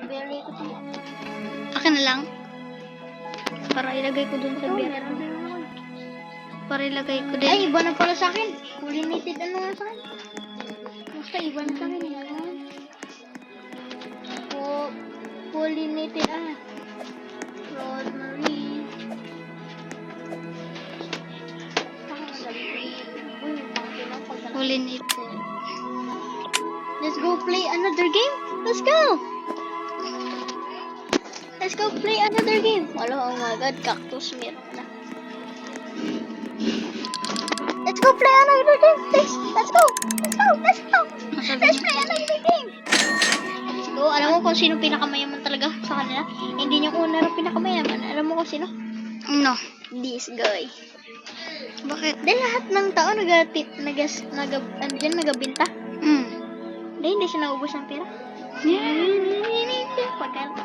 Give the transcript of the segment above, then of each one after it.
Very ito. Akin na lang. Para ilagay ko dun sa Ito, beer. meron din naman. Para ilagay ko din. Ay, iba na pala sa akin. Pollinated ano nga sa akin. Basta iba na sa akin. Pollinated rosemary. Pollinated. Let's go play another game. Let's go. Let's go play another game. Oh my god, cactus meat na. Let's go play another game, please. Let's go. Let's go. Let's go. Let's play another game. Let's go. Alam mo kung sino pinakamayaman talaga sa kanila? Hindi yung owner ang pinakamayaman. Alam mo kung sino? No. This guy. Bakit? Dahil lahat ng tao nagabinta. Dahil hindi siya naubos ng pera.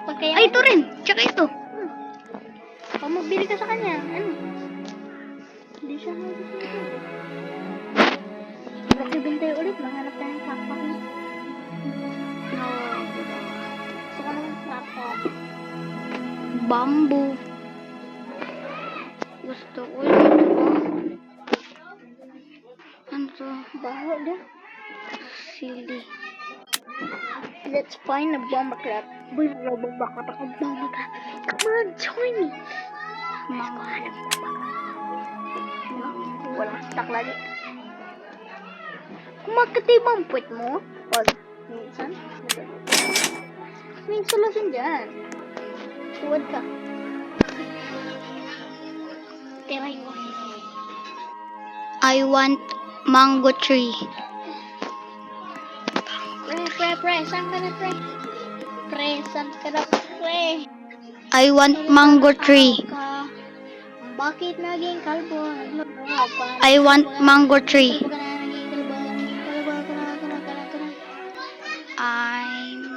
Pagkaya Ay, ito rin. Tsaka ito. Kung magbili ka sa kanya, ano? Hindi siya naubos ng pera. Bakit bintay ulit? Mahanap tayo ng kappa. No. Gusto ko naman kappa. Bamboo. Gusto ko yun. Ano to? Baho na. Silly. Let's find a bomb crab. Boy, wala bomba crab ako. Bomba crab. Come on, join me. Mango. Walang stock lagi. Kumakatibang puwet mo. Pag minsan. May solusyon dyan. Tuwad ka. Tiray mo. I want mango tree. Pre. Saan ka na, pre? Pre, saan ka na, pre? I want mango tree. Bakit naging kalbo? I want mango tree.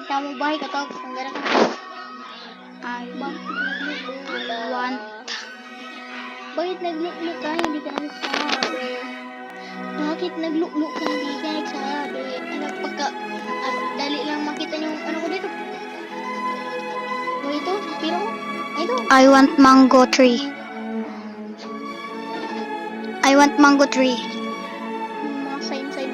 Kamu bahay ka to. Kung gano'n ka. I want. Bakit nagluk-luk ka? Hindi ka nagsabi. Bakit nagluk-luk ka? Hindi ka nagsabi. Ano pagka... dali lang makita yung ano ko dito. O ito? Piro ko? Ito. I want mango tree. I want mango tree. Yung mga sign dito. Sign.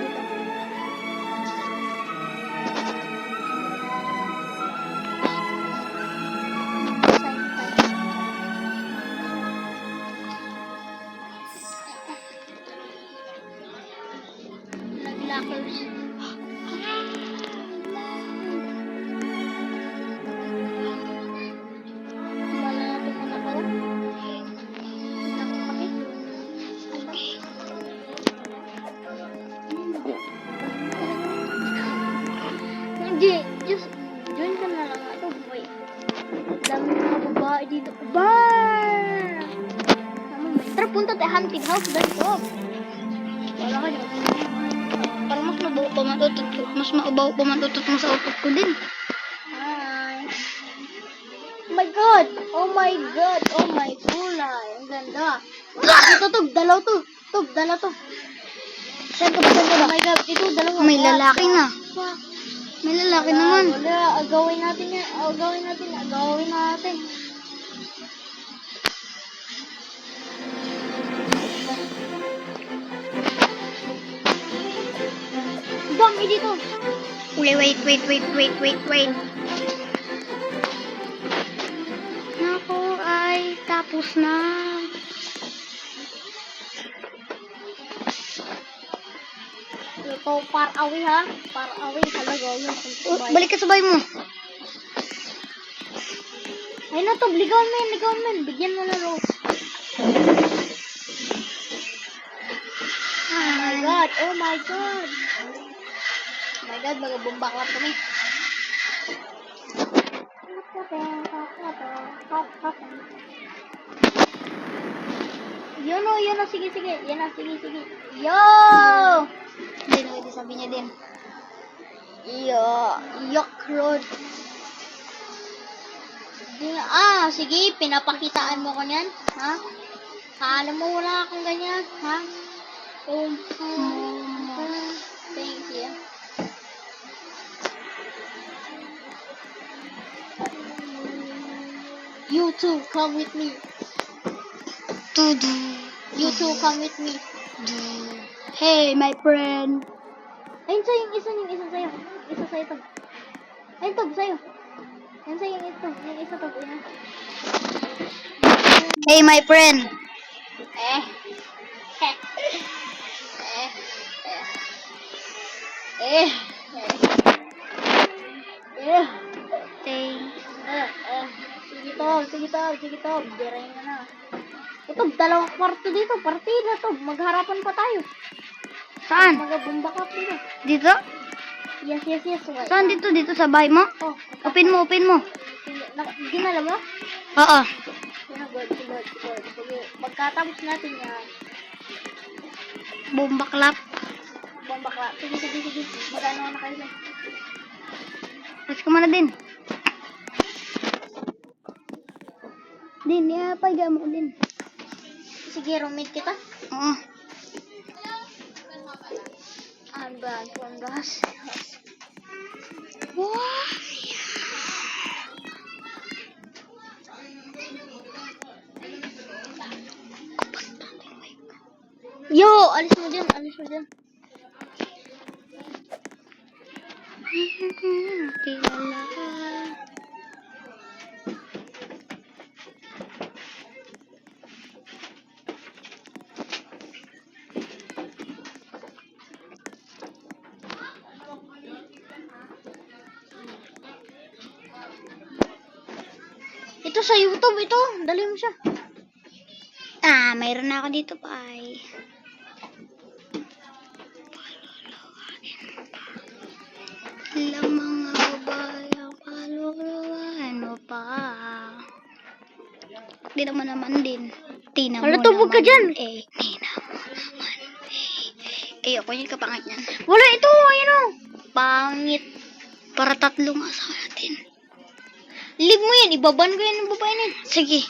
Nag-lockers. Wala na ito muna pala. Nakapakit. Hindi, just join ka na lang ito, boy. Dami mga babae dito. Bye! Tara, punta tayo hunting house. Let's go. Wala ka dyan. Parang mas mabaw pa matutot ko. Mas maubaw pa matutot mo sa utot ko din. Hi. Oh my god! Oh my god! Oh my kulay! Ang ganda! Ito to! Dalaw to! Dalaw to! Saan ka ba? Oh my god! Ito, dalawa! May lalaki na. Fuck! May lalaki naman. Wala! Agawin natin yan! Agawin natin! Dami dito! Wait. Naku, ay tapos na. Ito, far away ha? Far away talaga yun. Balik ka sa bahay mo. Ay na to, ligawan men. Bigyan mo na rose. Oh my god. Mga bomba kami. Yun o, sige. Yo! Hindi na pwede sabi niya din. Yok road. Sige, pinapakitaan mo ko niyan, ha? Alam mo wala akong ganyan, ha? Thank you. You too, come with me. Tudu. You too, come with me. Hey, my friend. Ayun sa'yo, yung isa sa'yo. Isa sa'yo to. Ayun to, sa'yo. Yan sa'yo, yung ito. Yung isa to, yan. Hey, my friend. Eh. Eh. Eh. Eh. Thanks. Sige to. Birahin ka na. Ito, dalawang kwarto dito. Partida to. Magharapan pa tayo. Saan? Mag-bomba ka dito. Dito? Yes. Right. Saan dito? Dito sa bahay mo? Oh, Open mo. ginala mo? Oo. Good. Sige, pagkatapos natin yan, Bomba clap. bomba ka. Sige. Magano na kayo dyan? Tapos ka muna din. Din, paiga mo din. Sige, roommate kita. Oo. Ang gas. Wow. Yo, alis mo dyan. Kilala. Ito sa YouTube, ito. Dali mo siya. Mayroon na ako dito, pai. Ilang mga babae ang paluluwain mo pa. Di naman din. Tina mo Wala, tubog ka dyan. Tina mo naman. Ayoko yung kapangit yan. Wala, ito. Ayun o. Pangit. Para tatlong asawa natin. Leave mo yan. Ibaban ko yan ng babae na yan. Sige.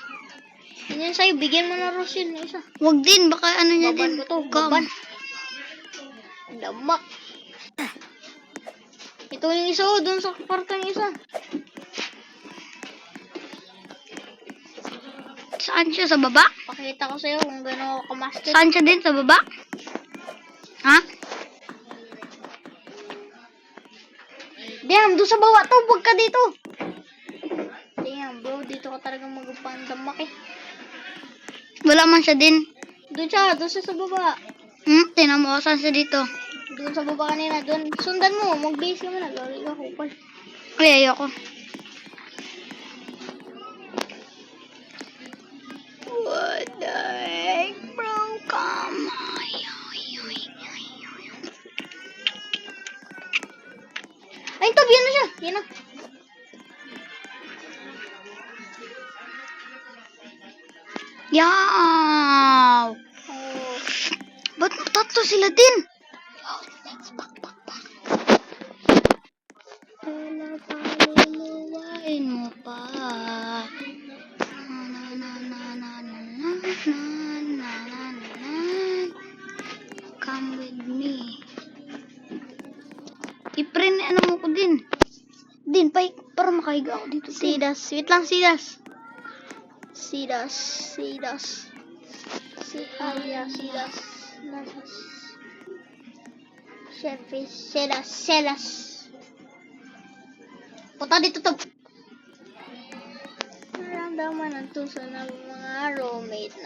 Yan yan sa'yo. Bigyan mo na Rose yun. Isa. Wag din. Baka ano niya Baban din. ko to. Gum. Baban. Damak. Ito yung isa o. Doon sa kwarto yung isa. Saan siya? Sa baba? Pakita ko sa'yo kung gano'n ako kamaster. Saan siya din? Sa baba? Ha? Damn, doon sa baba to. Huwag ka dito. Damn, bro. Dito ka talagang magpandamak eh. Wala man siya din. Doon siya sa baba. Tinan mo. Saan siya dito? Doon sa baba kanina. Doon. Sundan mo. Mag-base ka muna. Gawin ka kupal. Ay, ayoko. What the heck, bro? Come on. Ay, ito. Yan na siya. Yan na. Yaw! Oh. Ba't tatlo sila din? Paluluwain mo pa. Come with me. I-print ano mo ko din. Din, para makahiga ako dito. Sidas. Wait lang, Sidas. Sidas. Sidas. Punta dito to. Naramdaman ang tuso ng mga roommate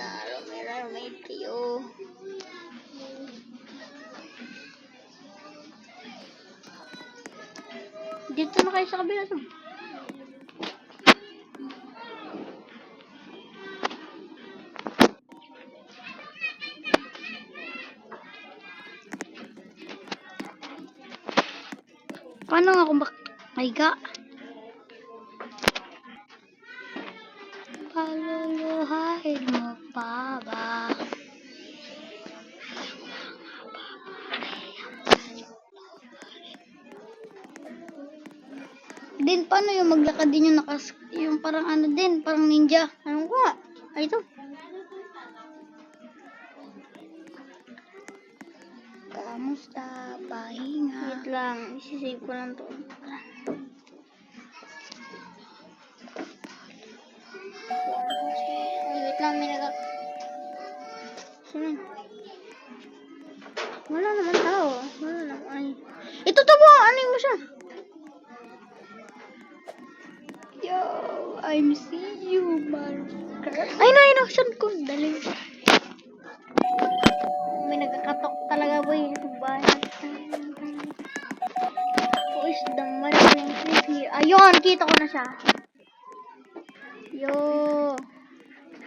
kayo. Dito na kayo sa kabila to. Paano nga kung makahiga? Paluluhain mo pa ba? Din, paano yung maglakad din yung yung parang ano din, parang ninja? Anong ka? Ay, ito. Kamusta? Pahinga? Wait lang. Isisave ko lang to. I'm see you, motherfucker. Ay no, saan ko? Dali. May nagkakatok talaga, boy. Bahay. Who is the mother here? Ayun, kita ko na siya. Yo.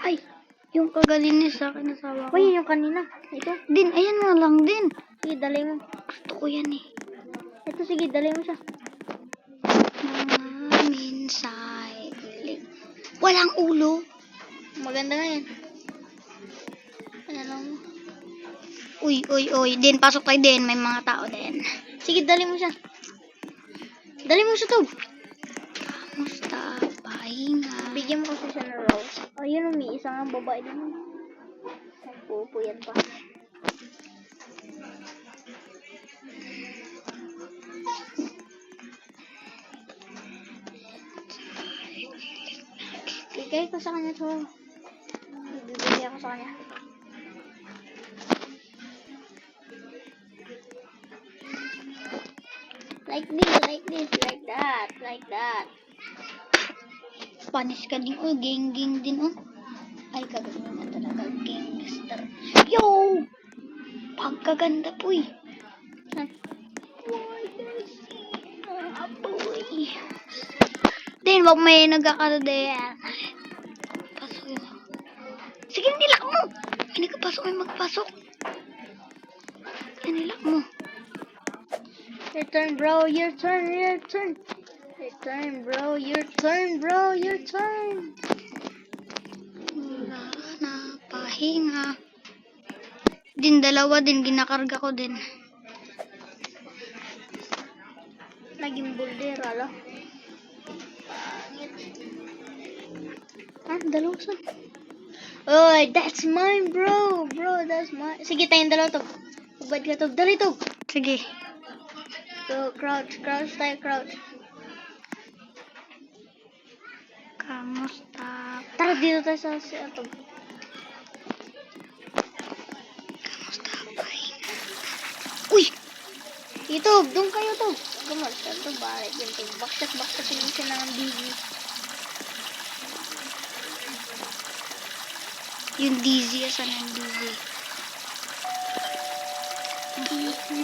Ay, yung kagalinis sa akin asawa ko. Uy, yung kanina. Ito. Din, ayan nga lang din. Sige, dali mo. Gusto ko yan eh. Ito, sige, dali mo siya. Mga minsay. Walang ulo. Maganda nga yan. Ano mo? Uy. Din, pasok tayo din. May mga tao din. Sige, dali mo siya. Dali mo siya, Tob. Kamusta? Pahinga. Bigyan mo kasi siya ng rose. Ayun, may isa nga babae din. Pupo yan pa. Bigay ko sa kanya to. Bibigay ako sa kanya. Like this, like that. Spanish ka din. Oh, gang din. Oh. Ay, kaganda na talaga. Gangster. Yo! Pagkaganda po eh. Apoy. Din, wag may nagkakala din. Pasok yun. Sige, nilak mo. May nagkapasok, may magpasok. Yan, nilak mo. Your turn, bro. Your turn. Your turn, bro. Wala na, pahinga. Din, dalawa din, ginakarga ko din. Naging bulder, ala. Dalawa saan? Oh, that's mine, bro. Bro, that's mine. Sige, tayong dalawa to. Ubad ka to. Dali to. Sige. Go, crouch tayo, crouch. Kamusta? Tara, dito tayo sa ito. Kamusta? Pahinga. Uy! Ito, doon kayo to. Gumal, saan to? Bakit yun to? Baksak yun siya ng digi. Yung dizzy, asan ang dizzy?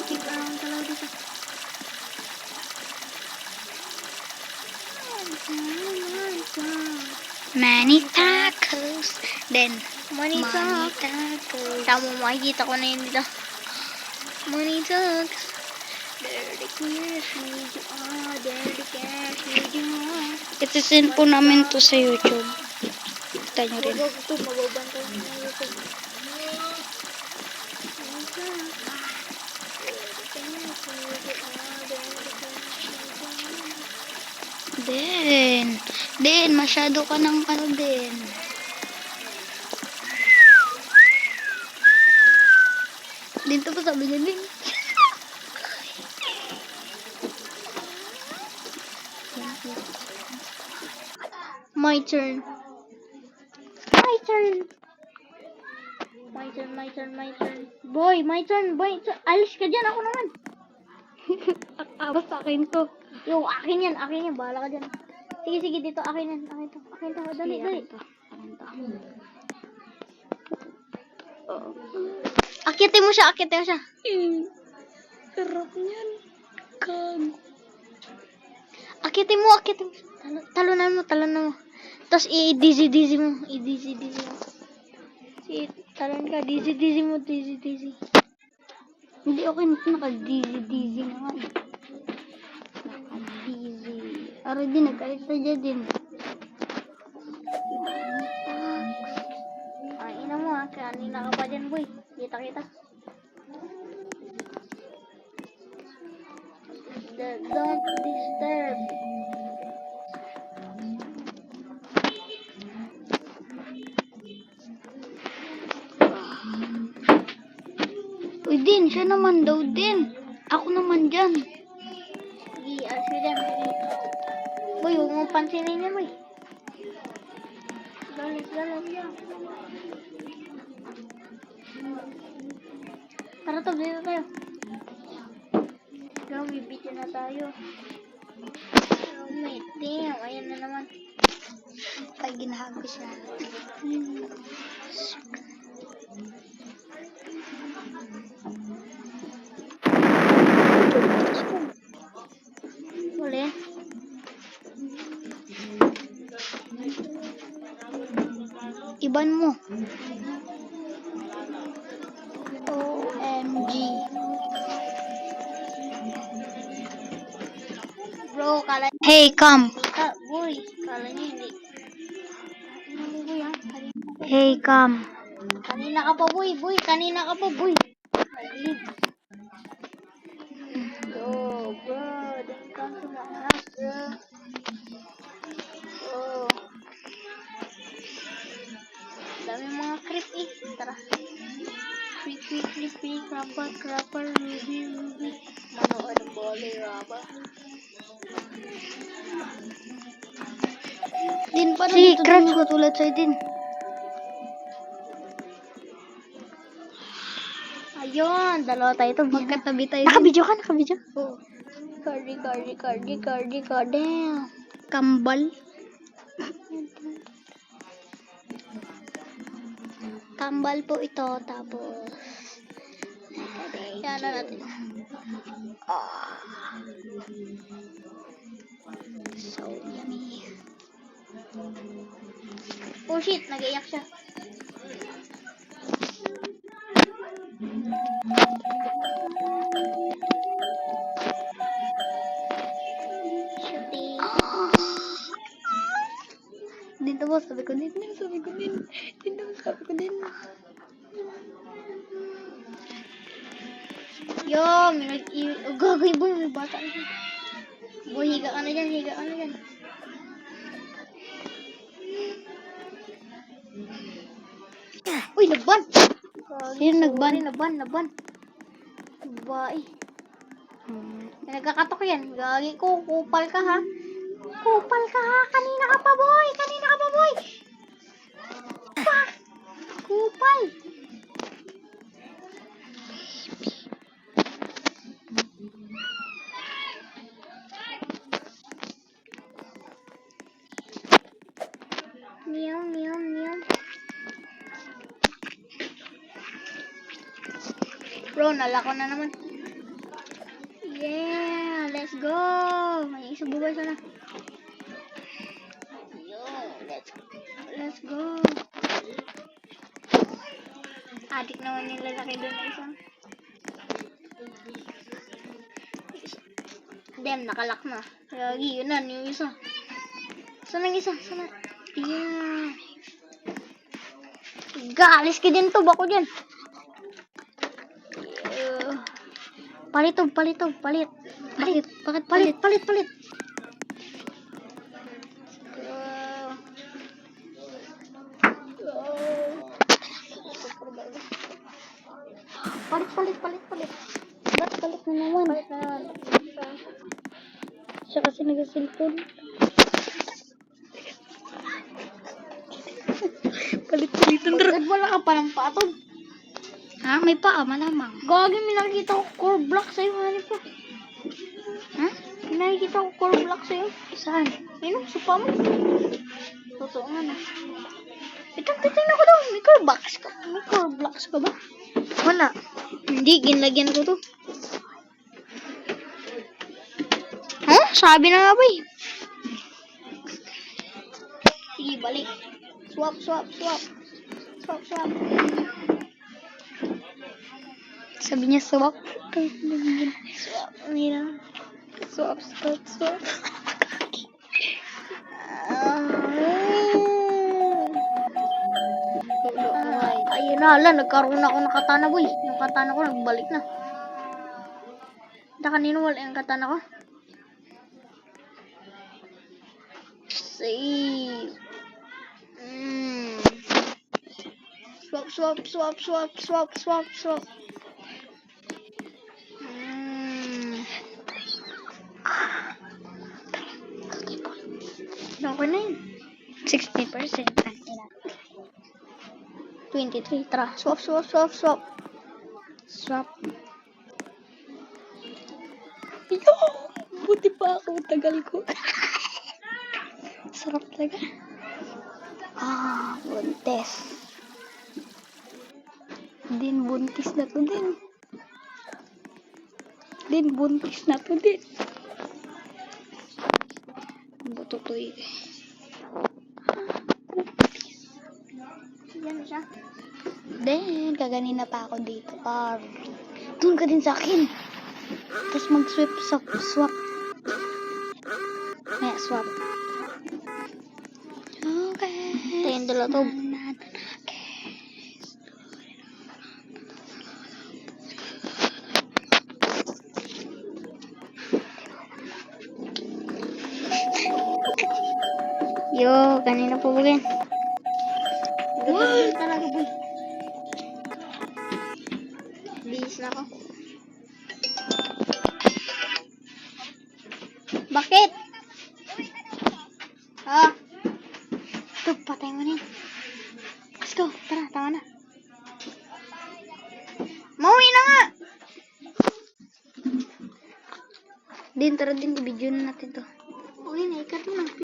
Keep around talaga dito. Many tacos. Then, Money talk. tacos. Tama mo, makikita ko na yun dito. Money talks. Dirty cash, need you all. Dirty cash, need you all. Ito-send po namin to sa YouTube. Kita nyo rin. Wag ito, mababantay na YouTube. Din, masyado ka ng ano din. Dito pa sabi niya din. My turn. Boy, my turn. Alis ka dyan, ako naman. Basta akin to. Yo, akin yan. Bahala ka dyan. Sige, dito. Akin yan. Akin to. Dali. Akin to. Akitin mo siya. Sarap niyan. Akitin mo. Talunan mo. Tapos i-dizzy mo. Sige, talon ka. Dizzy mo. Hindi okay na naka-dizzy naman. Naka-dizzy. Aray din, nagkalit na dyan din. Ay, ina mo ha. Kanina ka pa dyan, boy. Kita. Don't disturb. Uy, din, siya naman daw din. Ako naman dyan. Sige, alis ka dyan. Boy, huwag mong pansinin niya, boy. Galis. Tara to, dito tayo. Go, bibityo na tayo. Oh, my damn. Ayan na naman. Pag ginahan ko siya. Boleh. Iban mo. OMG. Bro, kala Hey, come. kita, boy. Kalanya hindi. Ano mo, boy, ha? Hey, come. Kanina ka pa, boy. Boy, kanina ka pa, boy. Malilig. Yo, bro. Don't come to my house, bro. Oh. Dami mga creep eh. Tara. Creepy, crapper, ruby. Manood ng bole, raba. Din, paano si dito crush ko tulad sa'yo din. Ayun, dalawa tayo to. Magkatabi tayo din. Nakabidyo ka, nakabidyo. Oh. Cardi. Kambal. Kambal po ito, tapos yan na natin. So yummy. Oh shit, nag-iyak siya. Shooting. Din to, boss. Sabi ko din. Yo, gagawin boy, may bata na siya. Boy, higa ka na dyan. Uy, nagban! Sino nagban? Naban. Babae. Nagkakatok yan. Gagi ko, kupal ka ha. Kanina ka pa, boy. Fuck! Kupal. Meow. Bro, nalako na naman. Yeah, let's go. May isa buhay sana. Yo, let's go. Adik naman yung lalaki doon na isa. Damn, nakalak na. Lagi, yun na, yung isa. Saan ang isa? Yeah. Galis ka din to, bako dyan. Palit. Bakit palit? Palit. Ba't palit na naman? Siya kasi nag-cellphone. Palit-palitan. Bagad wala ka pa ng patog. Ha? May paa, malamang. Gagi, may nakikita ko core block sa'yo. Hanip ka. Ha? May nakikita ko core block sa'yo. Saan? Ayun, supa mo. Totoo nga na. Titignan ko daw. May core blocks ka ba? Wala. Hindi, ginlagyan ko to. Huh? Sabi na nga ba eh. Sige, balik. Swap. Sabi niya swap. Swap. Ayun na, hala, nagkaroon ako ng katana, boy. Yung katana ko, nagbalik na. Kanino wala yung katana ko? Save. Swap. Okay na yun. 60%. 23. Tara. Swap. Swap. Yo! Buti pa ako. Tagal ko. sarap talaga. Buntis. Din, buntis na to din. Din, buntis na to din. Bututoy. Yan na siya. Then, kaganina pa ako dito. Doon ka din sa akin. Tapos swap. May swap. Okay. Tayo dala to. Yo, kanina po bugin. What? Talaga boy. Bihis na ako. Bakit? Ito, patay mo na yun. Let's go. Tara, tama na. Mauwi na nga! Din, tara din. I-video na natin to. Uwi na, ikat mo na.